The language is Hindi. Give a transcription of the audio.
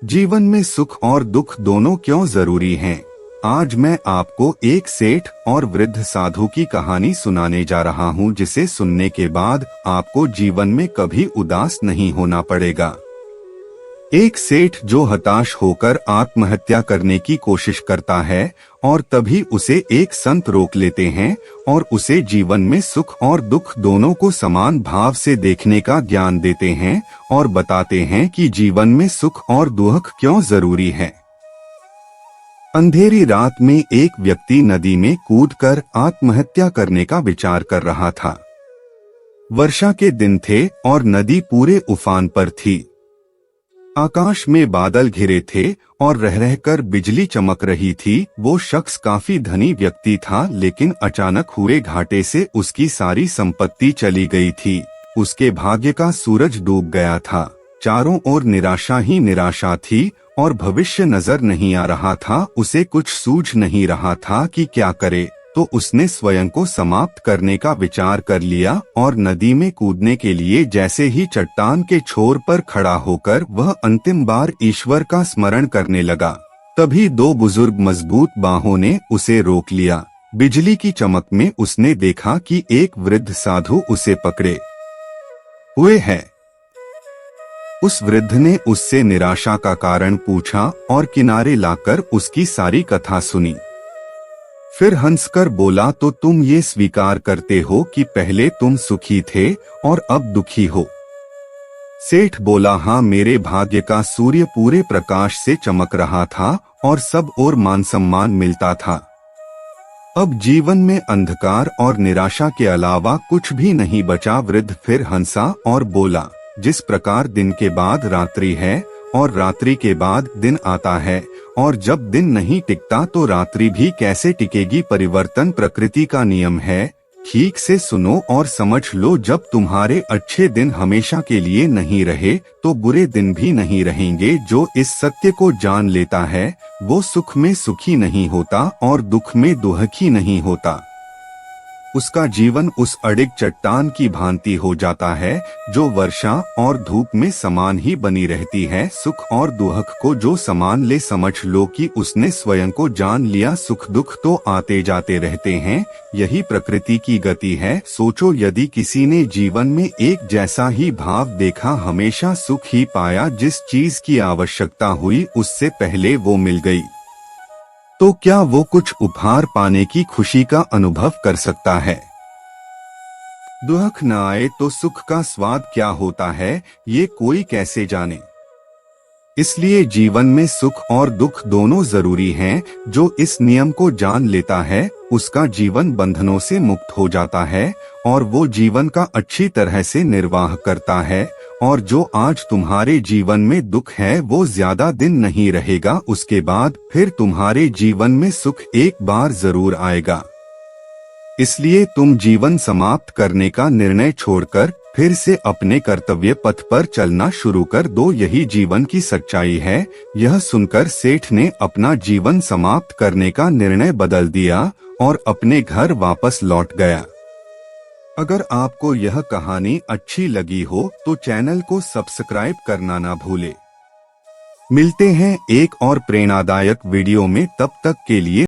जीवन में सुख और दुख दोनों क्यों जरूरी हैं? आज मैं आपको एक सेठ और वृद्ध साधु की कहानी सुनाने जा रहा हूं, जिसे सुनने के बाद आपको जीवन में कभी उदास नहीं होना पड़ेगा। एक सेठ जो हताश होकर आत्महत्या करने की कोशिश करता है और तभी उसे एक संत रोक लेते हैं और उसे जीवन में सुख और दुख दोनों को समान भाव से देखने का ज्ञान देते हैं और बताते हैं कि जीवन में सुख और दुख क्यों जरूरी है। अंधेरी रात में एक व्यक्ति नदी में कूदकर आत्महत्या करने का विचार कर रहा था। वर्षा के दिन थे और नदी पूरे उफान पर थी। आकाश में बादल घिरे थे और रह रहकर बिजली चमक रही थी। वो शख्स काफी धनी व्यक्ति था, लेकिन अचानक हुए घाटे से उसकी सारी संपत्ति चली गई थी। उसके भाग्य का सूरज डूब गया था। चारों ओर निराशा ही निराशा थी और भविष्य नजर नहीं आ रहा था। उसे कुछ सूझ नहीं रहा था कि क्या करे, तो उसने स्वयं को समाप्त करने का विचार कर लिया और नदी में कूदने के लिए जैसे ही चट्टान के छोर पर खड़ा होकर वह अंतिम बार ईश्वर का स्मरण करने लगा, तभी दो बुजुर्ग मजबूत बाहों ने उसे रोक लिया। बिजली की चमक में उसने देखा कि एक वृद्ध साधु उसे पकड़े हुए है। उस वृद्ध ने उससे निराशा का कारण पूछा और किनारे लाकर उसकी सारी कथा सुनी। फिर हंसकर बोला, तो तुम ये स्वीकार करते हो कि पहले तुम सुखी थे और अब दुखी हो? सेठ बोला, हाँ, मेरे भाग्य का सूर्य पूरे प्रकाश से चमक रहा था और सब ओर मान सम्मान मिलता था। अब जीवन में अंधकार और निराशा के अलावा कुछ भी नहीं बचा। वृद्ध फिर हंसा और बोला, जिस प्रकार दिन के बाद रात्रि है और रात्रि के बाद दिन आता है, और जब दिन नहीं टिकता तो रात्रि भी कैसे टिकेगी? परिवर्तन प्रकृति का नियम है। ठीक से सुनो और समझ लो, जब तुम्हारे अच्छे दिन हमेशा के लिए नहीं रहे तो बुरे दिन भी नहीं रहेंगे। जो इस सत्य को जान लेता है वो सुख में सुखी नहीं होता और दुख में दुखी नहीं होता। उसका जीवन उस अडिग चट्टान की भांति हो जाता है जो वर्षा और धूप में समान ही बनी रहती है। सुख और दुख को जो समान ले, समझ लो कि उसने स्वयं को जान लिया। सुख दुख तो आते जाते रहते हैं, यही प्रकृति की गति है। सोचो, यदि किसी ने जीवन में एक जैसा ही भाव देखा, हमेशा सुख ही पाया, जिस चीज की आवश्यकता हुई उससे पहले वो मिल गई, तो क्या वो कुछ उपहार पाने की खुशी का अनुभव कर सकता है? दुख न आए तो सुख का स्वाद क्या होता है, ये कोई कैसे जाने। इसलिए जीवन में सुख और दुख दोनों जरूरी हैं। जो इस नियम को जान लेता है उसका जीवन बंधनों से मुक्त हो जाता है और वो जीवन का अच्छी तरह से निर्वाह करता है। और जो आज तुम्हारे जीवन में दुख है वो ज्यादा दिन नहीं रहेगा, उसके बाद फिर तुम्हारे जीवन में सुख एक बार जरूर आएगा। इसलिए तुम जीवन समाप्त करने का निर्णय छोड़कर फिर से अपने कर्तव्य पथ पर चलना शुरू कर दो। यही जीवन की सच्चाई है। यह सुनकर सेठ ने अपना जीवन समाप्त करने का निर्णय बदल दिया और अपने घर वापस लौट गया। अगर आपको यह कहानी अच्छी लगी हो तो चैनल को सब्सक्राइब करना ना भूले। मिलते हैं एक और प्रेरणादायक वीडियो में, तब तक के लिए